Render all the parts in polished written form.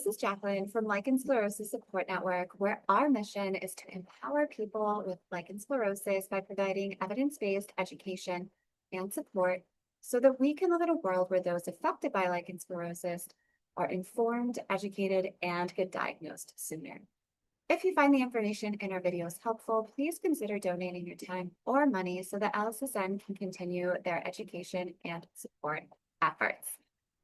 this is Jacqueline from Lichen Sclerosus Support Network, where our mission is to empower people with lichen sclerosus by providing evidence-based education and support so that we can live in a world where those affected by lichen sclerosus are informed, educated, and get diagnosed sooner. If you find the information in our videos helpful, please consider donating your time or money so that LSSN can continue their education and support efforts.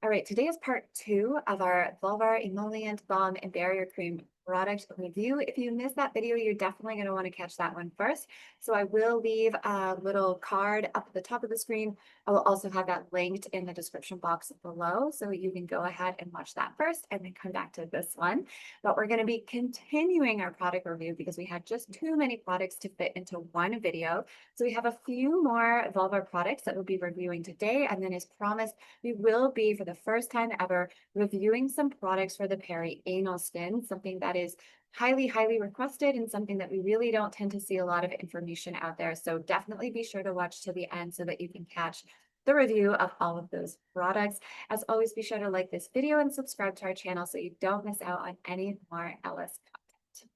All right, today is part 2 of our Vulvar, Emollient, Balm, and Barrier Cream product review. If you missed that video, you're definitely going to want to catch that one first. So I will leave a little card up at the top of the screen. I will also have that linked in the description box below, so you can go ahead and watch that first and then come back to this one. But we're going to be continuing our product review because we had just too many products to fit into one video. So we have a few more Vulvar products that we'll be reviewing today. And then as promised, we will be, for the first time ever, reviewing some products for the perianal skin, something that is highly requested and something that we really don't tend to see a lot of information out there. So definitely be sure to watch to the end so that you can catch the review of all of those products. As always, be sure to like this video and subscribe to our channel so you don't miss out on any more LS content.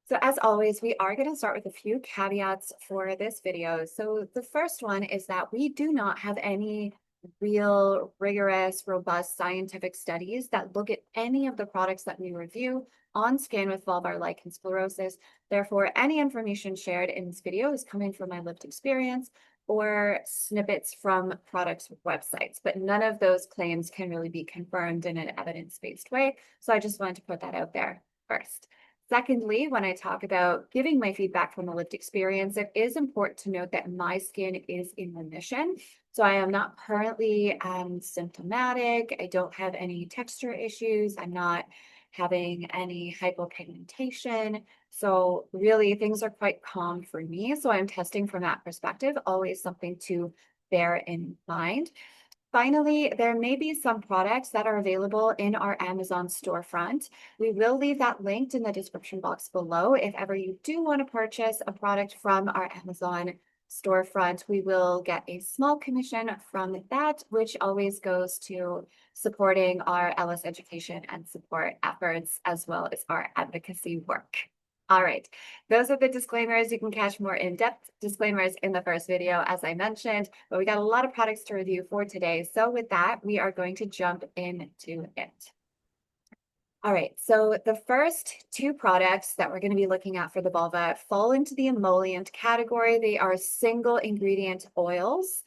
So as always, we are going to start with a few caveats for this video. So the first one is that we do not have any real rigorous, robust scientific studies that look at any of the products that we review on skin with vulvar lichen sclerosus. Therefore, any information shared in this video is coming from my lived experience or snippets from products websites, but none of those claims can really be confirmed in an evidence-based way. So I just wanted to put that out there first. Secondly, when I talk about giving my feedback from a lived experience, it is important to note that my skin is in remission. So I am not currently symptomatic. I don't have any texture issues. I'm not having any hypopigmentation. So really things are quite calm for me. So I'm testing from that perspective, always something to bear in mind. Finally, there may be some products that are available in our Amazon storefront. We will leave that linked in the description box below. If ever you do want to purchase a product from our Amazon storefront, we will get a small commission from that, which always goes to supporting our LS education and support efforts, as well as our advocacy work. All right, those are the disclaimers. You can catch more in-depth disclaimers in the first video, as I mentioned, but we got a lot of products to review for today. So with that, we are going to jump into it. All right, so the first 2 products that we're going to be looking at for the vulva fall into the emollient category. They are single ingredient oils.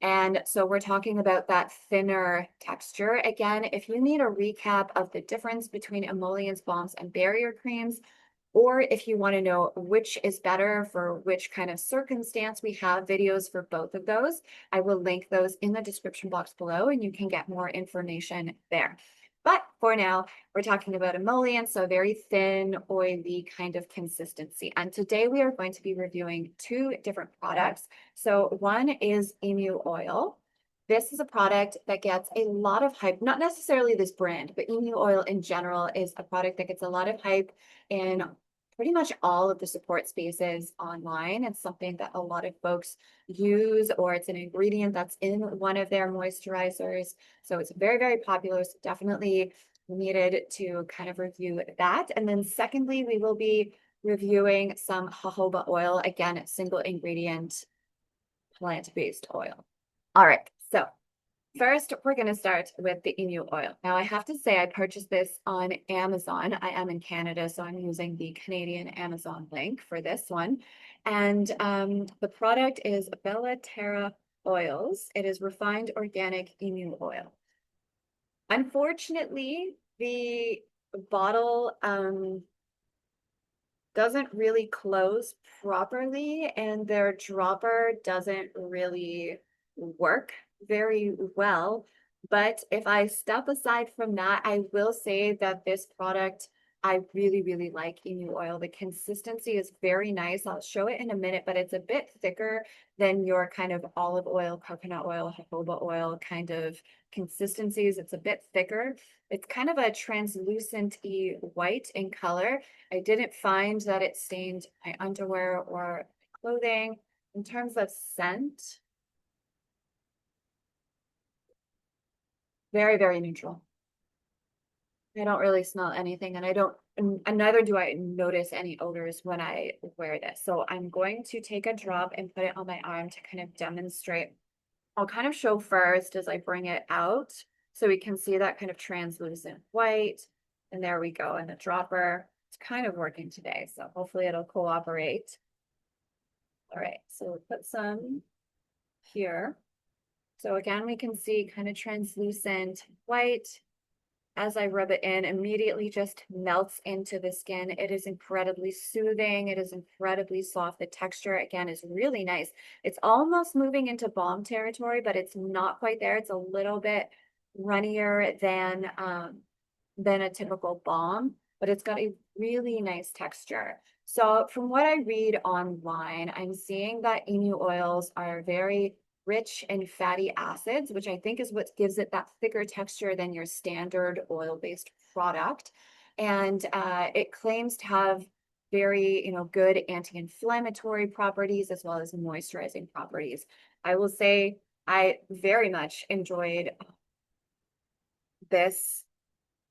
And so we're talking about that thinner texture. Again, if you need a recap of the difference between emollients, balms, and barrier creams, or if you want to know which is better for which kind of circumstance, we have videos for both of those. I will link those in the description box below and you can get more information there. But for now, we're talking about emollients, so very thin, oily kind of consistency. And today we are going to be reviewing 2 different products. So one is Emu Oil. This is a product that gets a lot of hype, not necessarily this brand, but Emu Oil in general is a product that gets a lot of hype in pretty much all of the support spaces online. It's something that a lot of folks use, or it's an ingredient that's in one of their moisturizers. So it's very popular. So definitely needed to kind of review that. And then secondly, we will be reviewing some jojoba oil, again, single ingredient plant-based oil. All right, so first, we're going to start with the Emu oil. Now, I have to say I purchased this on Amazon. I am in Canada, so I'm using the Canadian Amazon link for this one. And the product is Bella Terra Oils. It is refined organic emu oil. Unfortunately, the bottle doesn't really close properly, and their dropper doesn't really work very well. But if I step aside from that, I will say that this product, I really like Emu Oil. The consistency is very nice. I'll show it in a minute, but it's a bit thicker than your kind of olive oil, coconut oil, jojoba oil kind of consistencies. It's a bit thicker. It's kind of a translucent-y white in color. I didn't find that it stained my underwear or clothing. In terms of scent, very neutral. I don't really smell anything, and I don't, and neither do I notice any odors when I wear this. So I'm going to take a drop and put it on my arm to kind of demonstrate. I'll kind of show first as I bring it out so we can see that kind of translucent white. And there we go. And the dropper, it's kind of working today, so hopefully it'll cooperate. All right, so we'll put some here. So again, we can see kind of translucent white. As I rub it in, immediately just melts into the skin. It is incredibly soothing. It is incredibly soft. The texture, again, is really nice. It's almost moving into balm territory, but it's not quite there. It's a little bit runnier than a typical balm, but it's got a really nice texture. So from what I read online, I'm seeing that emu oils are very rich in fatty acids, which I think is what gives it that thicker texture than your standard oil-based product. And it claims to have very, good anti-inflammatory properties as well as moisturizing properties. I will say I very much enjoyed this.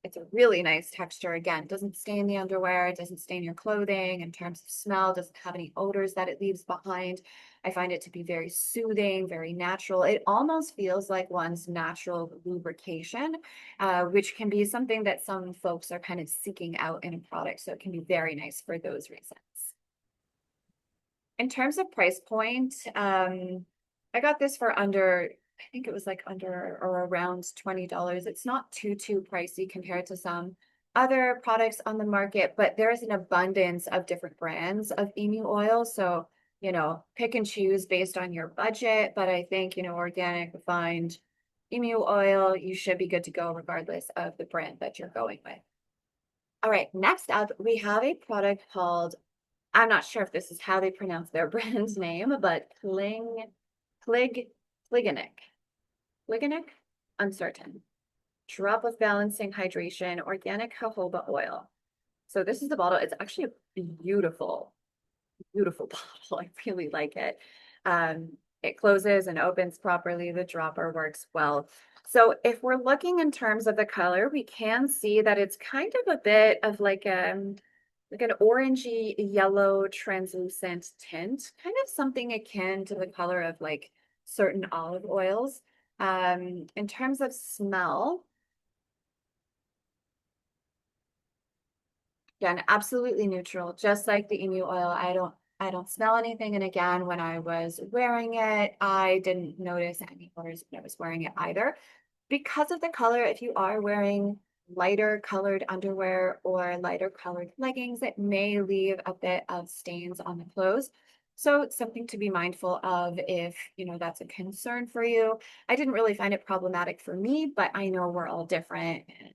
It's a really nice texture. Again, doesn't stain the underwear, it doesn't stain your clothing in terms of smell, doesn't have any odors that it leaves behind. I find it to be very soothing, very natural. It almost feels like one's natural lubrication, which can be something that some folks are kind of seeking out in a product. So it can be very nice for those reasons. In terms of price point, I got this for under, I think it was like under or around $20. It's not too pricey compared to some other products on the market, but there's an abundance of different brands of emu oil. So, pick and choose based on your budget. But I think, organic, refined emu oil, you should be good to go regardless of the brand that you're going with. All right, next up, we have a product called, I'm not sure if this is how they pronounce their brand's name, but Clig, Cligonic. Cligonic? Uncertain. Drop of balancing hydration, organic jojoba oil. So this is the bottle. It's actually a beautiful bottle. I really like it. It closes and opens properly. The dropper works well. So if we're looking in terms of the color, we can see that it's kind of a bit of like an orangey yellow translucent tint, kind of something akin to the color of like certain olive oils. In terms of smell, again, absolutely neutral, just like the emu oil. I don't smell anything. And again, when I was wearing it, I didn't notice any odors when I was wearing it either. Because of the color, if you are wearing lighter colored underwear or lighter colored leggings, it may leave a bit of stains on the clothes. So it's something to be mindful of if, that's a concern for you. I didn't really find it problematic for me, but I know we're all different. And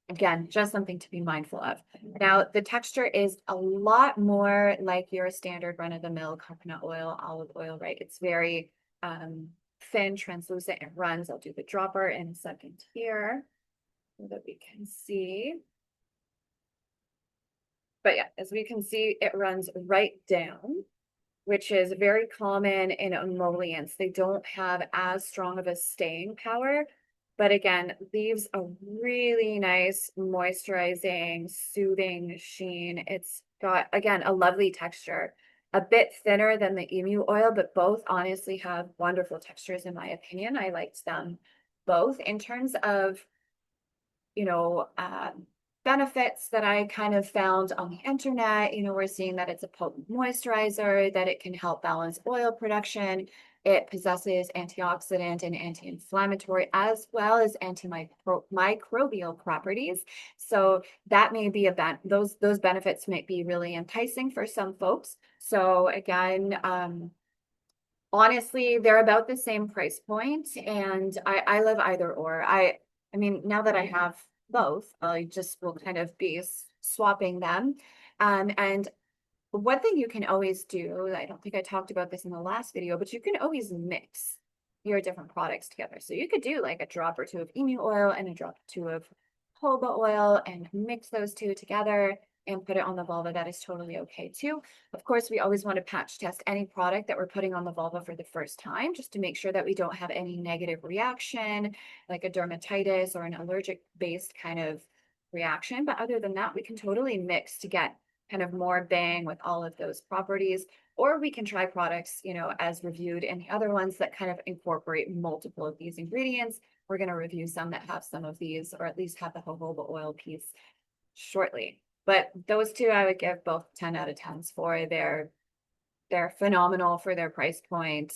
again, just something to be mindful of. Now, the texture is a lot more like your standard run-of-the-mill coconut oil, olive oil, right? It's very thin, translucent, it runs. I'll do the dropper in a second here so that we can see. But yeah, as we can see, it runs right down, which is very common in emollients. They don't have as strong of a staying power, but again, leaves a really nice moisturizing, soothing sheen. It's got, again, a lovely texture, a bit thinner than the emu oil, but both honestly have wonderful textures in my opinion. I liked them both. In terms of, you know, benefits that I kind of found on the internet, we're seeing that it's a potent moisturizer, that it can help balance oil production. It possesses antioxidant and anti-inflammatory as well as antimicrobial properties. So that may be those benefits might be really enticing for some folks. So again, honestly, they're about the same price point, and I love either or. I mean, now that I have both, I just will kind of be swapping them. And one thing you can always do, I don't think I talked about this in the last video, but you can always mix your different products together. So you could do like a drop or two of emu oil and a drop or two of jojoba oil and mix those two together and put it on the vulva. That is totally okay too. Of course, we always want to patch test any product that we're putting on the vulva for the first time, just to make sure that we don't have any negative reaction, like a dermatitis or an allergic based kind of reaction. But other than that, we can totally mix to get kind of more bang with all of those properties. Or we can try products, as reviewed in the other ones that kind of incorporate multiple of these ingredients. We're going to review some that have some of these, or at least have the jojoba oil piece shortly. But those two I would give both 10 out of 10s for. They're phenomenal for their price point.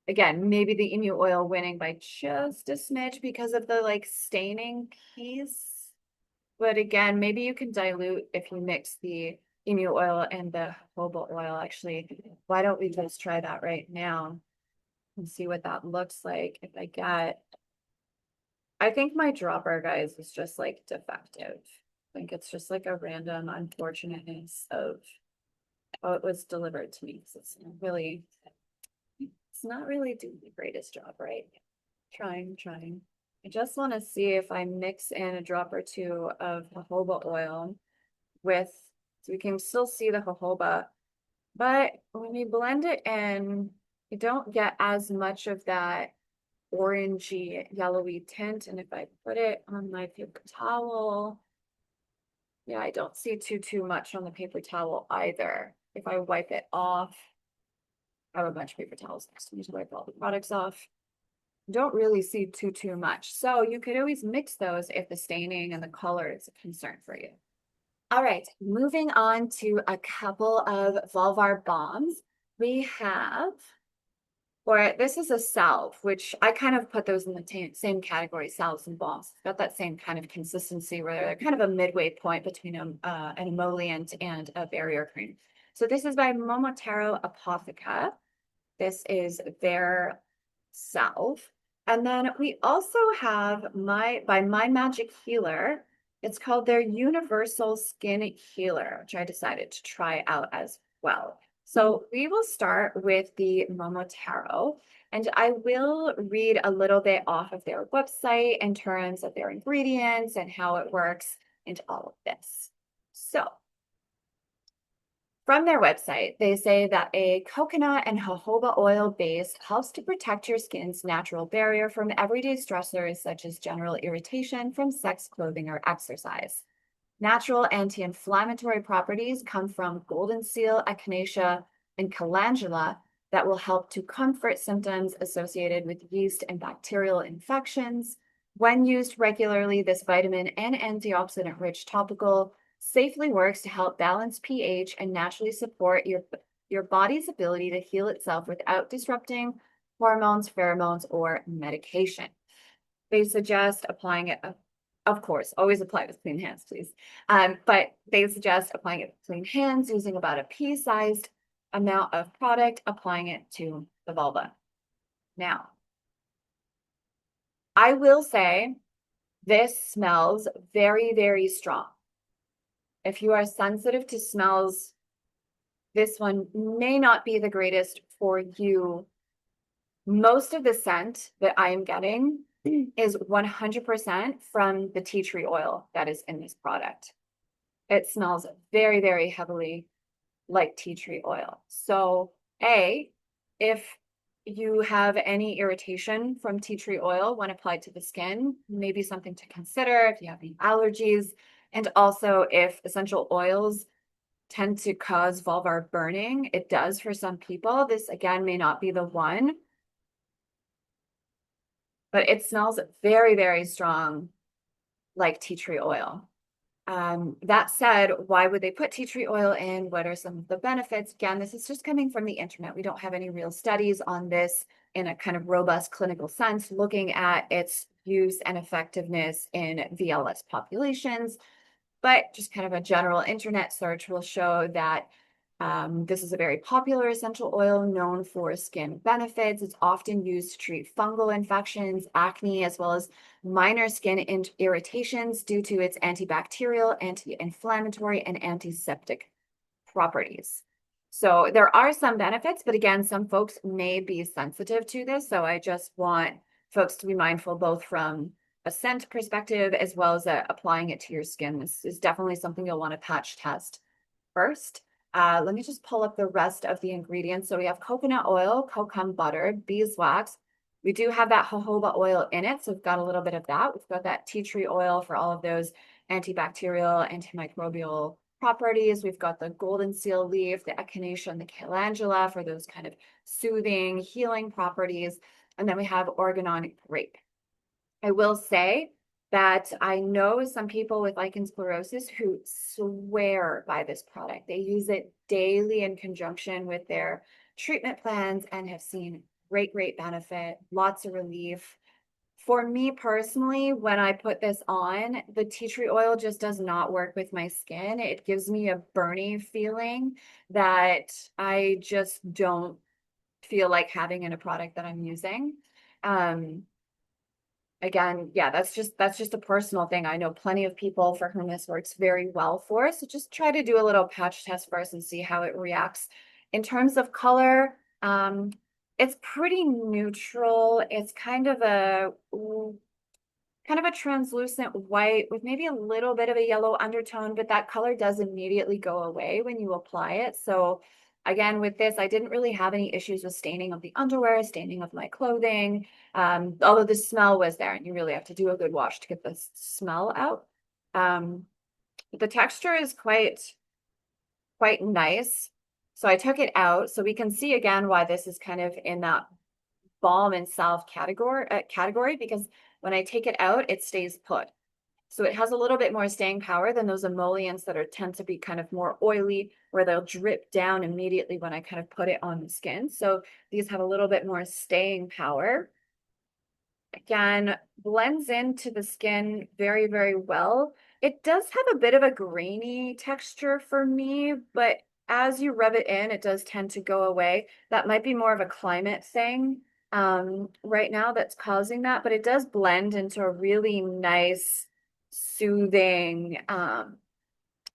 Again, maybe the emu oil winning by just a smidge because of the like staining piece. But again, maybe you can dilute if you mix the emu oil and the jojoba oil. Actually, why don't we just try that right now and see what that looks like if I think my dropper, guys, is just like defective. I think it's just like a random unfortunateness of how it was delivered to me. So it's not really doing the greatest job, right? Trying. I just want to see if I mix in a drop or two of jojoba oil so we can still see the jojoba, but when you blend it in, you don't get as much of that orangey, yellowy tint. And if I put it on my paper towel, yeah, I don't see too much on the paper towel either. If I wipe it off, I have a bunch of paper towels next to me to wipe all the products off. Don't really see too much. So you could always mix those if the staining and the color is a concern for you. All right, moving on to a couple of Vulvar balms. We have, or this is a salve, which I kind of put those in the same category, salves and balms. It's got that same kind of consistency where they're kind of a midway point between an emollient and a barrier cream. So this is by Momotaro Apotheca. This is their salve. And then we also have by My Magic Healer. It's called their Universal Skin Healer, which I decided to try out as well. So we will start with the Momotaro, and I will read a little bit off of their website in terms of their ingredients and how it works and all of this. So from their website, they say that a coconut and jojoba oil base helps to protect your skin's natural barrier from everyday stressors such as general irritation from sex, clothing, or exercise. Natural anti-inflammatory properties come from golden seal, echinacea, and calendula that will help to comfort symptoms associated with yeast and bacterial infections. When used regularly, this vitamin and antioxidant-rich topical safely works to help balance pH and naturally support your body's ability to heal itself without disrupting hormones, pheromones, or medication. They suggest applying it, of course, always apply with clean hands, please. But they suggest applying it with clean hands using about a pea-sized amount of product, applying it to the vulva. Now, I will say this smells very, very strong. If you are sensitive to smells, this one may not be the greatest for you. Most of the scent that I am getting is 100% from the tea tree oil that is in this product. It smells very, very heavily like tea tree oil. So if you have any irritation from tea tree oil when applied to the skin, maybe something to consider if you have any allergies. And also if essential oils tend to cause vulvar burning, it does for some people. This again may not be the one, but it smells very, very strong like tea tree oil. That said, why would they put tea tree oil in? What are some of the benefits? Again, this is just coming from the internet. We don't have any real studies on this in a kind of robust clinical sense, looking at its use and effectiveness in VLS populations. But just kind of a general internet search will show that this is a very popular essential oil known for skin benefits. It's often used to treat fungal infections, acne, as well as minor skin irritations due to its antibacterial, anti-inflammatory, and antiseptic properties. So there are some benefits, but again, some folks may be sensitive to this. So I just want folks to be mindful both from a scent perspective as well as applying it to your skin. This is definitely something you'll want to patch test first. Let me just pull up the rest of the ingredients. So we have coconut oil, kokum butter, beeswax, We do have that jojoba oil in it, so we've got a little bit of that. We've got that tea tree oil for all of those antibacterial, antimicrobial properties. We've got the golden seal leaf, the echinacea, and the calendula for those kind of soothing, healing properties. And then we have organon grape. I will say that I know some people with lichen sclerosus who swear by this product. They use it daily in conjunction with their treatment plans and have seen great benefit, lots of relief. For me personally, when I put this on, the tea tree oil just does not work with my skin. It gives me a burning feeling that I just don't feel like having in a product that I'm using. Um, Again, yeah, that's just a personal thing. I know plenty of people for whom this works very well for. So just try to do a little patch test first and see how it reacts. In terms of color, it's pretty neutral. It's kind of a translucent white with maybe a little bit of a yellow undertone, but that color does immediately go away when you apply it. So again, with this, I didn't really have any issues with staining of the underwear, staining of my clothing, although the smell was there and you really have to do a good wash to get the smell out. The texture is quite nice. So I took it out so we can see again why this is kind of in that balm and salve category because when I take it out, it stays put. So it has a little bit more staying power than those emollients that tend to be kind of more oily, where they'll drip down immediately when I kind of put it on the skin. So these have a little bit more staying power. Again, blends into the skin very well. It does have a bit of a grainy texture for me, but as you rub it in, it does tend to go away. That might be more of a climate thing right now that's causing that, but it does blend into a really nice, soothing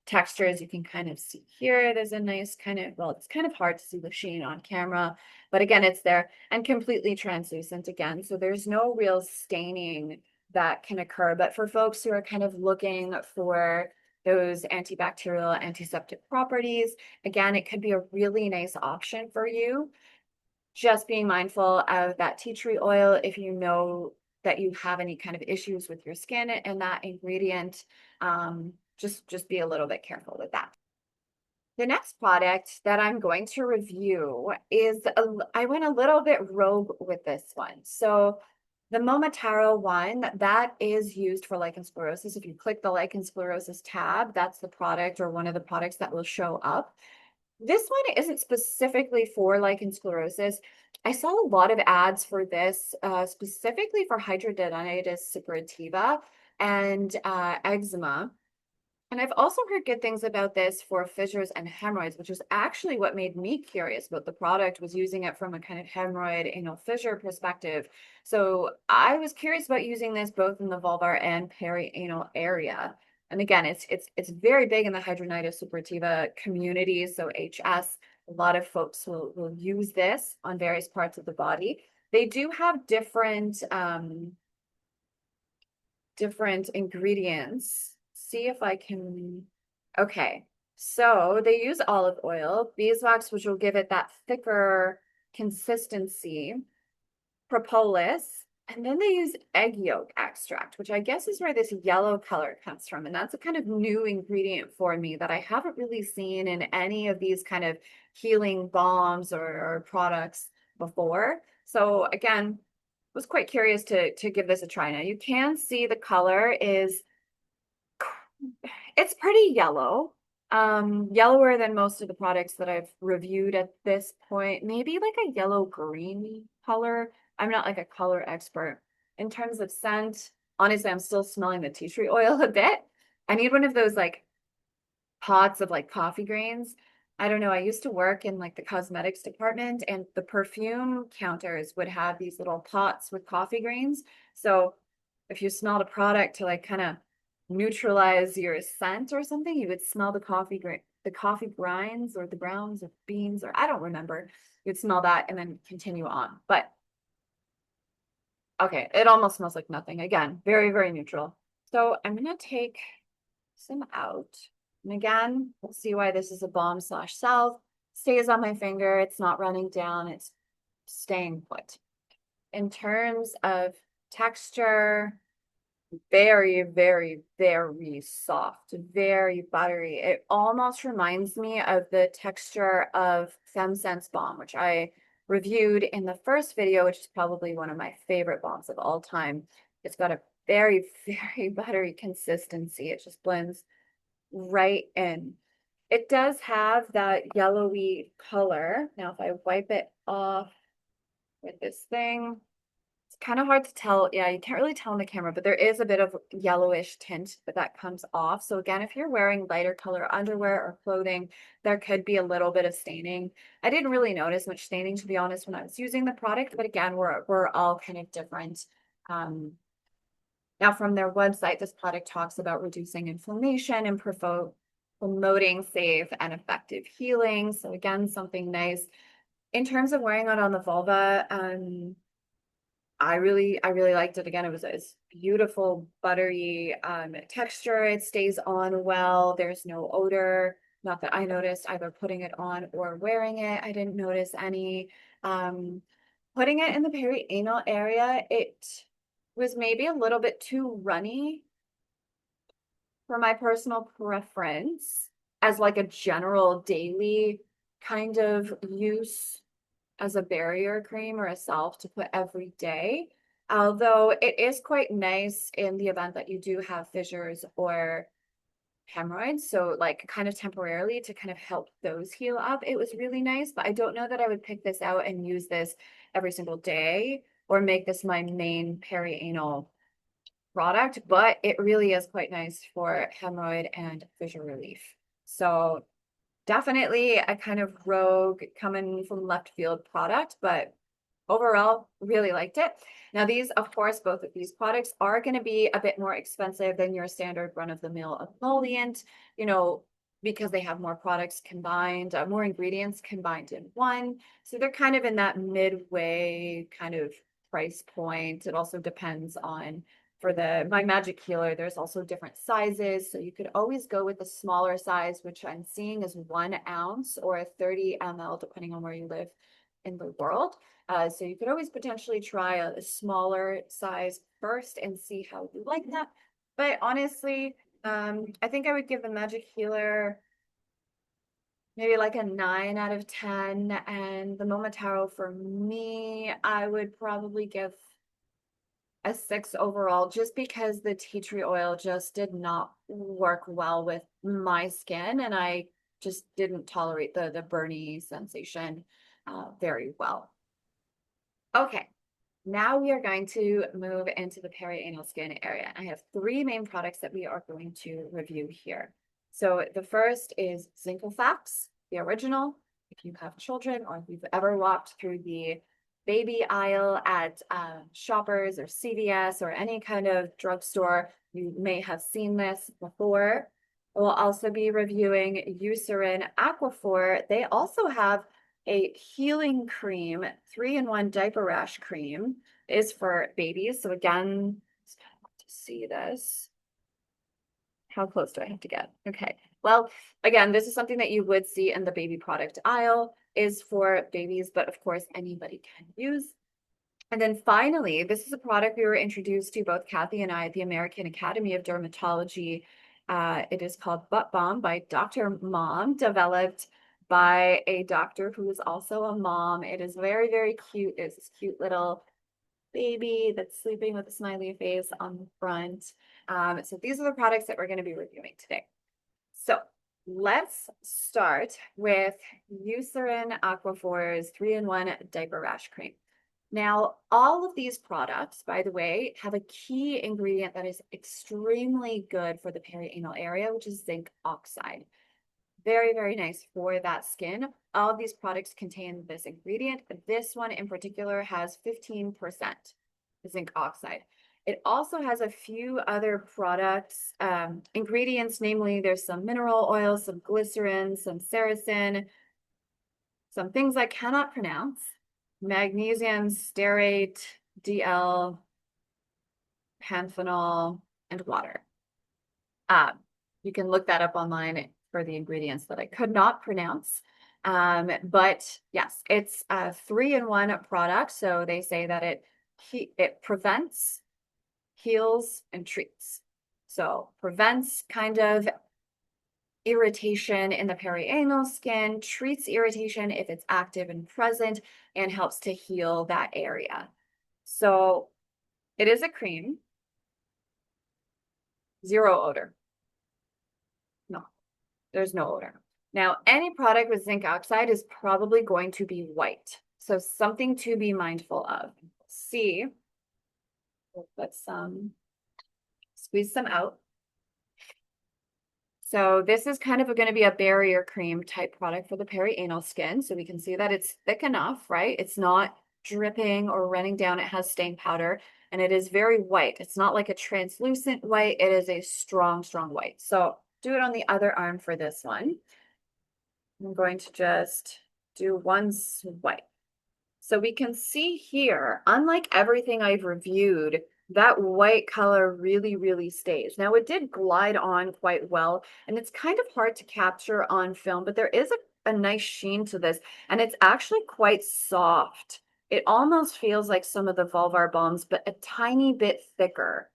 texture, as you can kind of see here. There's a nice kind of, well, it's kind of hard to see the sheen on camera, but again, it's there and completely translucent again. So there's no real staining that can occur. But for folks who are kind of looking for those antibacterial, antiseptic properties, again, it could be a really nice option for you. Just being mindful of that tea tree oil if you know that you have any kind of issues with your skin and that ingredient. Just be a little bit careful with that. The next product that I'm going to review is, I went a little bit rogue with this one. So the Momotaro one, that is used for lichen sclerosus. If you click the lichen sclerosus tab, that's the product or one of the products that will show up. This one isn't specifically for lichen sclerosus. I saw a lot of ads for this, specifically for hidradenitis suppurativa and eczema. And I've also heard good things about this for fissures and hemorrhoids, which is actually what made me curious about the product, was using it from a kind of hemorrhoid anal fissure perspective. So I was curious about using this both in the vulvar and perianal area. And again, it's very big in the hidradenitis suppurativa community. So HS, a lot of folks will use this on various parts of the body. They do have different ingredients. See if I can, okay. So they use olive oil, beeswax, which will give it that thicker consistency, propolis, and then they use egg yolk extract, which I guess is where this yellow color comes from. And that's a kind of new ingredient for me that I haven't really seen in any of these kind of healing balms or products before. So again, was quite curious to give this a try. Now you can see the color is, it's pretty yellow, yellower than most of the products that I've reviewed at this point. Maybe like a yellow green color. I'm not like a color expert. In terms of scent, honestly, I'm still smelling the tea tree oil a bit. I need one of those like pots of like coffee grains. I don't know. I used to work in like the cosmetics department, and the perfume counters would have these little pots with coffee grains. So if you smelled a product to like kind of neutralize your scent or something, you would smell the coffee grinds or the grounds or beans, or I don't remember. You'd smell that and then continue on. But okay, it almost smells like nothing. Again, very neutral. So I'm gonna take some out. And again, we'll see why this is a balm/salve. Stays on my finger. It's not running down. It's staying put. in terms of texture, very, very, very soft, very buttery. It almost reminds me of the texture of FemSense Balm, which I reviewed in the first video, which is probably one of my favorite balms of all time. It's got a very, very buttery consistency. It just blends right in. It does have that yellowy color. Now, if I wipe it off with this thing, it's kind of hard to tell. Yeah, you can't really tell on the camera, but there is a bit of yellowish tint that comes off. So again, if you're wearing lighter color underwear or clothing, there could be a little bit of staining. I didn't really notice much staining, to be honest, when I was using the product, but again, we're all kind of different. Now, from their website, this product talks about reducing inflammation and promoting safe and effective healing. So again, something nice. In terms of wearing it on the vulva, I really liked it. Again, it's beautiful, buttery texture. It stays on well. There's no odor. Not that I noticed either putting it on or wearing it. I didn't notice any. Putting it in the perianal area, it was maybe a little bit too runny for my personal preference as like a general daily kind of use as a barrier cream or a salve to put every day. Although it is quite nice in the event that you do have fissures or hemorrhoids. So like kind of temporarily to kind of help those heal up. It was really nice, but I don't know that I would pick this out and use this every single day or make this my main perianal product, but it really is quite nice for hemorrhoid and fissure relief. So definitely a kind of rogue coming from left field product, but overall really liked it. Now these, of course, both of these products are going to be a bit more expensive than your standard run-of-the-mill emollient, you know, because they have more products combined, more ingredients combined in one. So they're kind of in that midway kind of price point. It also depends on, for the My Magic Healer, there's also different sizes. So you could always go with the smaller size, which I'm seeing is 1 ounce or a 30 ml, depending on where you live in the world. So you could always potentially try a smaller size first and see how you like that. But honestly, I think I would give the Magic Healer maybe like a 9 out of 10. And the Momotaro, for me, I would probably give a 6 overall, just because the tea tree oil just did not work well with my skin, and I just didn't tolerate the burny sensation very well. Okay, now we are going to move into the perianal skin area. I have 3 main products that we are going to review here. So the first is Zincofax, the original. If you have children or if you've ever walked through the baby aisle at Shoppers or CVS or any kind of drugstore, you may have seen this before. We'll also be reviewing Eucerin Aquafor. They also have a healing cream, 3-in-1 diaper rash cream, is for babies. So again, to see this. How close do I have to get? Okay. Well, again, this is something that you would see in the baby product aisle, is for babies, but of course anybody can use. And then finally, this is a product we were introduced to, both Kathy and I, at the American Academy of Dermatology. It is called Butt Balm by Dr. Mom, developed by a doctor who is also a mom. It is very, very cute. It's this cute little baby that's sleeping with a smiley face on the front. So these are the products that we're going to be reviewing today. So let's start with Eucerin Aquafor's 3-in-1 diaper rash cream. Now, all of these products, by the way, have a key ingredient that is extremely good for the perianal area, which is zinc oxide. Very, very nice for that skin. All of these products contain this ingredient. This one in particular has 15% zinc oxide. It also has a few other products, ingredients, namely there's some mineral oil, some glycerin, some sericin, some things I cannot pronounce, magnesium stearate, DL, panthenol, and water. You can look that up online for the ingredients that I could not pronounce. But yes, it's a 3-in-1 product. So they say that it it prevents, heals, and treats. So prevents kind of irritation in the perianal skin, treats irritation if it's active and present, and helps to heal that area. So it is a cream, zero odor. No, there's no odor. Now, any product with zinc oxide is probably going to be white. So something to be mindful of. See, let's squeeze some out. So this is kind of going to be a barrier cream type product for the perianal skin. So we can see that it's thick enough, right? It's not dripping or running down. It has stain powder and it is very white. It's not like a translucent white. It is a strong, strong white. So do it on the other arm for this one. I'm going to just do one swipe. So we can see here, unlike everything I've reviewed, that white color really, really stays. Now it did glide on quite well, and it's kind of hard to capture on film, but there is a nice sheen to this, and it's actually quite soft. It almost feels like some of the Vulvar balms, but a tiny bit thicker.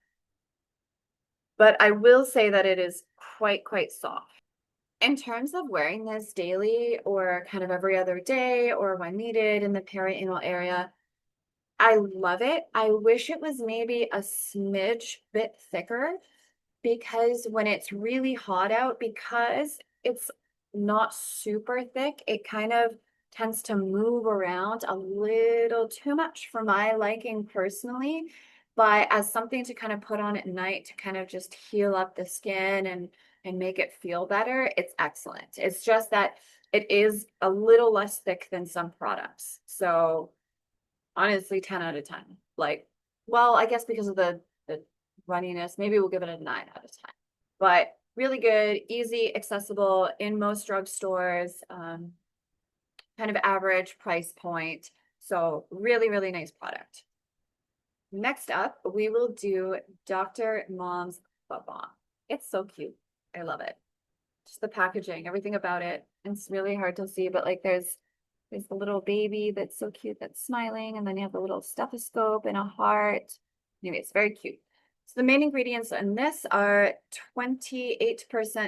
But I will say that it is quite soft. In terms of wearing this daily or kind of every other day or when needed in the perianal area, I love it. I wish it was maybe a smidge bit thicker because when it's really hot out, because it's not super thick, it kind of tends to move around a little too much for my liking personally. But as something to kind of put on at night to kind of just heal up the skin and make it feel better, it's excellent. It's just that it is a little less thick than some products. So honestly, 10 out of 10. Like, well, I guess because of the runniness, maybe we'll give it a 9 out of 10. But really good, easy, accessible in most drugstores, kind of average price point. So really, really nice product. Next up, we will do Dr. Mom's Butt Balm. It's so cute. I love it. Just the packaging, everything about it. It's really hard to see, but like there's the little baby that's so cute that's smiling, and then you have the little stethoscope and a heart. Anyway, it's very cute. So the main ingredients in this are 28%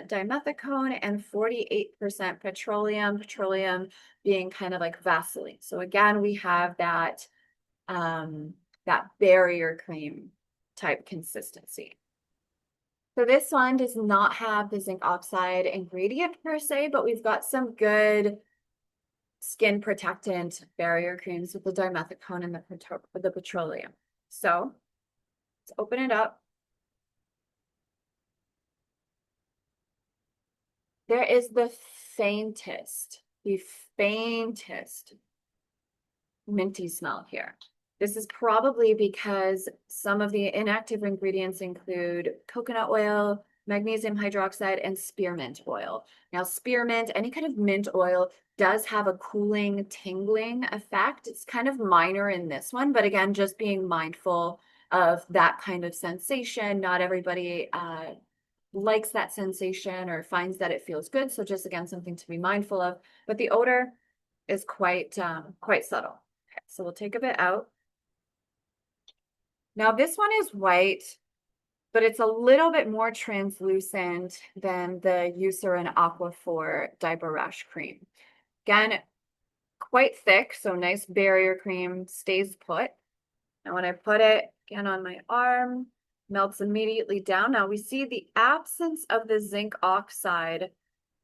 dimethicone and 48% petroleum being kind of like Vaseline. So again, we have that barrier cream type consistency. So this one does not have the zinc oxide ingredient per se, but we've got some good skin protectant barrier creams with the dimethicone and the petroleum. So let's open it up. There is the faintest minty smell here. This is probably because some of the inactive ingredients include coconut oil, magnesium hydroxide, and spearmint oil. Now, spearmint, any kind of mint oil, does have a cooling, tingling effect. It's kind of minor in this one, but again, just being mindful of that kind of sensation. Not everybody likes that sensation or finds that it feels good. So just again, something to be mindful of. But the odor is quite subtle. Okay, so we'll take a bit out. Now this one is white, but it's a little bit more translucent than the Eucerin Aquafor Diaper Rash Cream. Again, quite thick, so nice barrier cream, stays put. And when I put it again on my arm, melts immediately down. Now we see the absence of the zinc oxide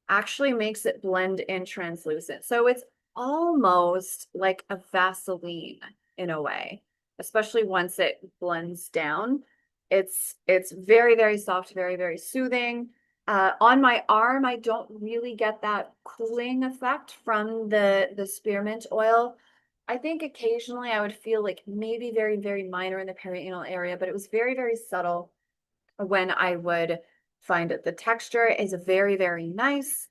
actually makes it blend in translucent. So it's almost like a Vaseline in a way, especially once it blends down. It's very, very soft, very, very soothing. On my arm, I don't really get that cooling effect from the spearmint oil. I think occasionally I would feel like maybe very, very minor in the perianal area, but it was very, very subtle when I would find it. The texture is very, very nice.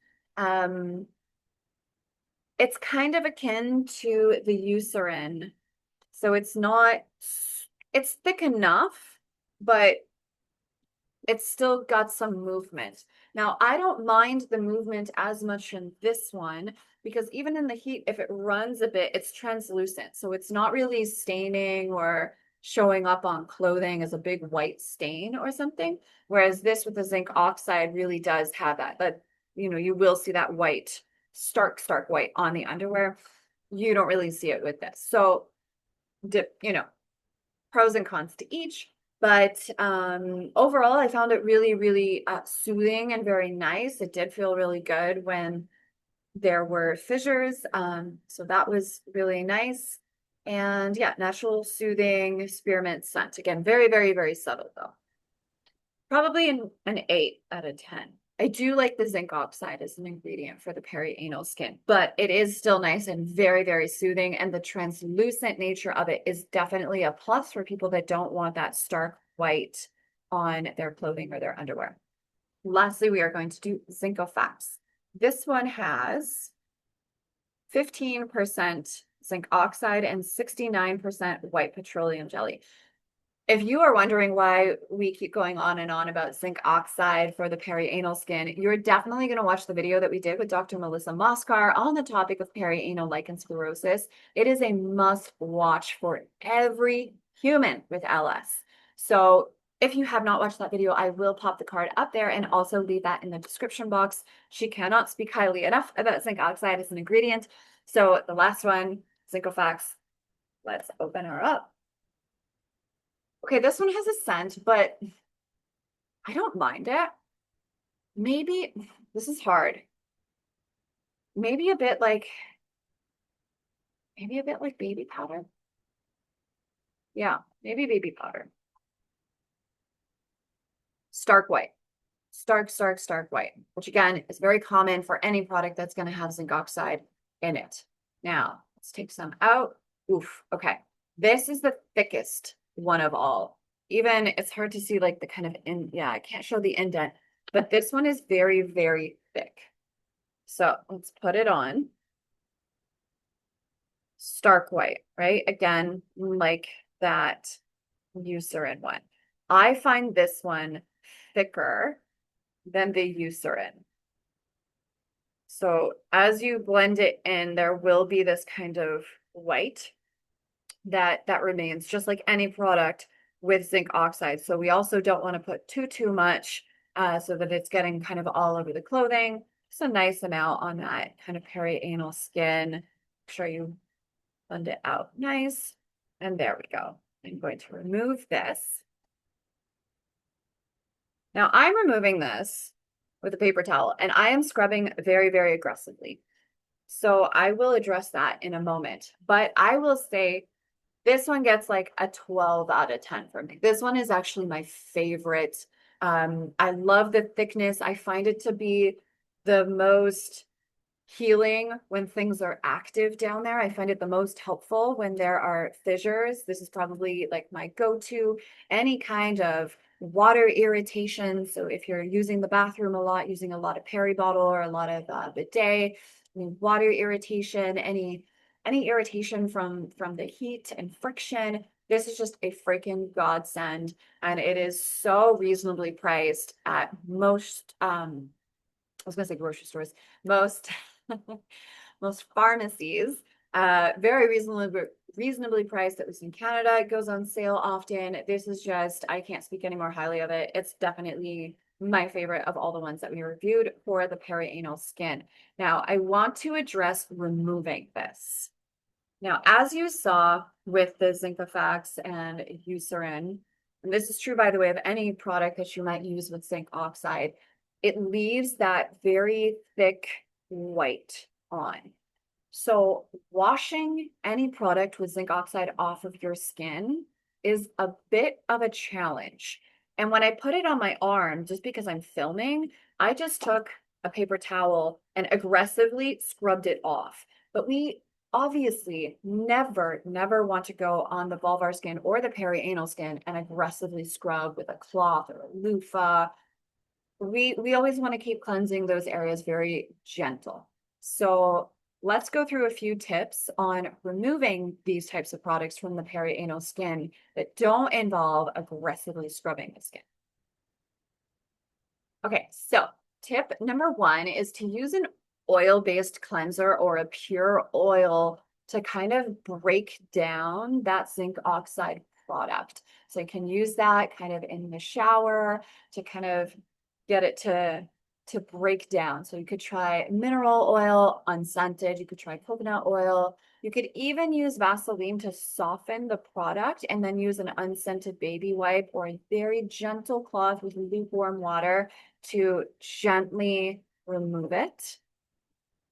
It's kind of akin to the Eucerin. So it's thick enough, but it's still got some movement. Now, I don't mind the movement as much in this one because even in the heat, if it runs a bit, it's translucent. So it's not really staining or showing up on clothing as a big white stain or something. Whereas this with the zinc oxide really does have that. But you will see that white, stark white on the underwear. You don't really see it with this. So, pros and cons to each. But overall, I found it really, really soothing and very nice. It did feel really good when there were fissures. So that was really nice. And yeah, natural soothing spearmint scent. Again, very, very, very subtle though. Probably an 8 out of 10. I do like the zinc oxide as an ingredient for the perianal skin, but it is still nice and very, very soothing. And the translucent nature of it is definitely a plus for people that don't want that stark white on their clothing or their underwear. Lastly, we are going to do Zincofax. This one has 15% zinc oxide and 69% white petroleum jelly. If you are wondering why we keep going on and on about zinc oxide for the perianal skin, you're definitely going to watch the video that we did with Dr. Melissa Moskar on the topic of perianal lichen sclerosus. It is a must watch for every human with LS. So if you have not watched that video, I will pop the card up there and also leave that in the description box. She cannot speak highly enough about zinc oxide as an ingredient. So the last one, Zincofax, let's open her up. Okay, this one has a scent, but I don't mind it. Maybe this is hard. Maybe a bit like baby powder. Yeah, maybe baby powder. Stark white. Stark white, which again is very common for any product that's going to have zinc oxide in it. Now, let's take some out. Oof, okay. This is the thickest one of all. Even it's hard to see like the kind of yeah, I can't show the indent, but this one is very, very thick. So let's put it on. Stark white, right? Again, like that Eucerin one. I find this one thicker than the Eucerin. So as you blend it in, there will be this kind of white that remains, just like any product with zinc oxide. So we also don't want to put too much so that it's getting kind of all over the clothing. Just a nice amount on that kind of perianal skin. Make sure you blend it out nice. And there we go. I'm going to remove this. Now I'm removing this with a paper towel and I am scrubbing very, very aggressively. So I will address that in a moment. But I will say this one gets like a 12 out of 10 for me. This one is actually my favorite. I love the thickness. I find it to be the most healing when things are active down there. I find it the most helpful when there are fissures. This is probably like my go-to. Any kind of water irritation. So if you're using the bathroom a lot, using a lot of peri bottle or a lot of bidet, water irritation, any irritation from the heat and friction, this is just a freaking godsend. And it is so reasonably priced at most I was gonna say grocery stores, most most pharmacies. Very reasonably priced, at least in Canada. It goes on sale often. This is just, I can't speak any more highly of it. It's definitely my favorite of all the ones that we reviewed for the perianal skin. Now, I want to address removing this. Now, as you saw with the Zincofax and Eucerin, and this is true, by the way, of any product that you might use with zinc oxide, it leaves that very thick white on. So washing any product with zinc oxide off of your skin is a bit of a challenge. And when I put it on my arm, just because I'm filming, I just took a paper towel and aggressively scrubbed it off. But we obviously never want to go on the vulvar skin or the perianal skin and aggressively scrub with a cloth or a loofah. We always want to keep cleansing those areas very gentle. So let's go through a few tips on removing these types of products from the perianal skin that don't involve aggressively scrubbing the skin. Okay, so tip number 1 is to use an oil-based cleanser or a pure oil to kind of break down that zinc oxide product. So you can use that kind of in the shower to kind of get it to break down. So you could try mineral oil, unscented. You could try coconut oil. You could even use Vaseline to soften the product and then use an unscented baby wipe or a very gentle cloth with lukewarm water to gently remove it.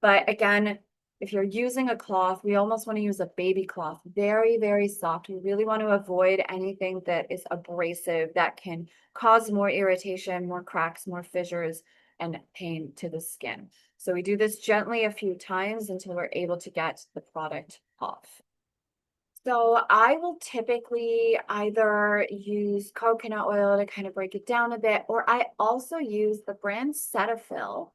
But again, if you're using a cloth, we almost want to use a baby cloth, very, very soft. We really want to avoid anything that is abrasive that can cause more irritation, more cracks, more fissures, and pain to the skin. So we do this gently a few times until we're able to get the product off. So I will typically either use coconut oil to kind of break it down a bit, or I also use the brand Cetaphil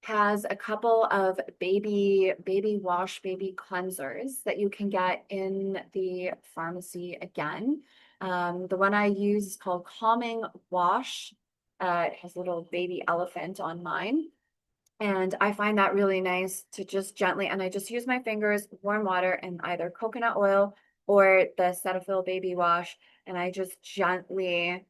has a couple of baby wash, baby cleansers that you can get in the pharmacy again. The one I use is called Calming Wash. It has a little baby elephant on mine. And I find that really nice to just gently, and I just use my fingers, warm water, and either coconut oil or the Cetaphil baby wash. And I just gently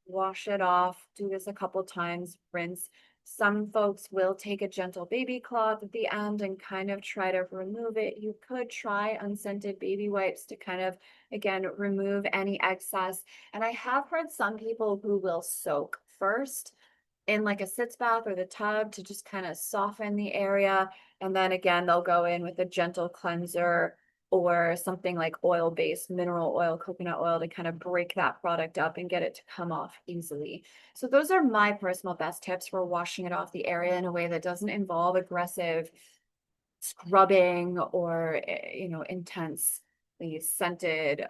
wash it off. Do this a couple times, rinse. Some folks will take a gentle baby cloth at the end and kind of try to remove it. You could try unscented baby wipes to kind of, again, remove any excess. And I have heard some people who will soak first in like a sitz bath or the tub to just kind of soften the area. And then again, they'll go in with a gentle cleanser or something like oil-based mineral oil, coconut oil to kind of break that product up and get it to come off easily. So those are my personal best tips for washing it off the area in a way that doesn't involve aggressive scrubbing or, intensely scented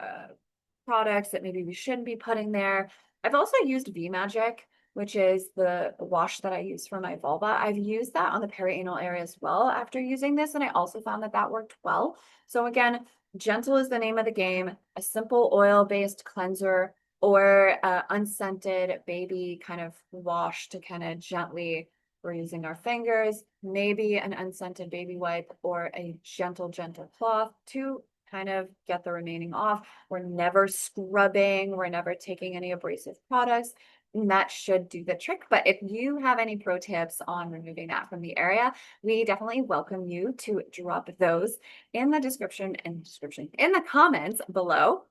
products that maybe we shouldn't be putting there. I've also used V Magic, which is the wash that I use for my vulva. I've used that on the perianal area as well after using this, and I also found that that worked well. So again, gentle is the name of the game, a simple oil-based cleanser or unscented baby kind of wash to kind of gently, we're using our fingers, maybe an unscented baby wipe or a gentle cloth to kind of get the remaining off. We're never scrubbing, we're never taking any abrasive products. And that should do the trick. But if you have any pro tips on removing that from the area, we definitely welcome you to drop those in the description in the comments below.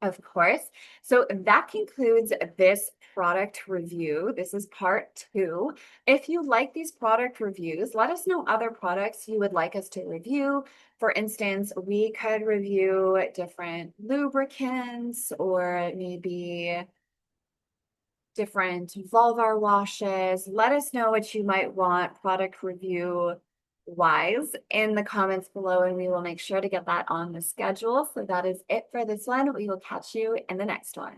Of course. So that concludes this product review. This is part 2. If you like these product reviews, let us know other products you would like us to review. For instance, we could review different lubricants or maybe different Vulvar washes. Let us know what you might want product review wise in the comments below, and we will make sure to get that on the schedule. So that is it for this one. We will catch you in the next one.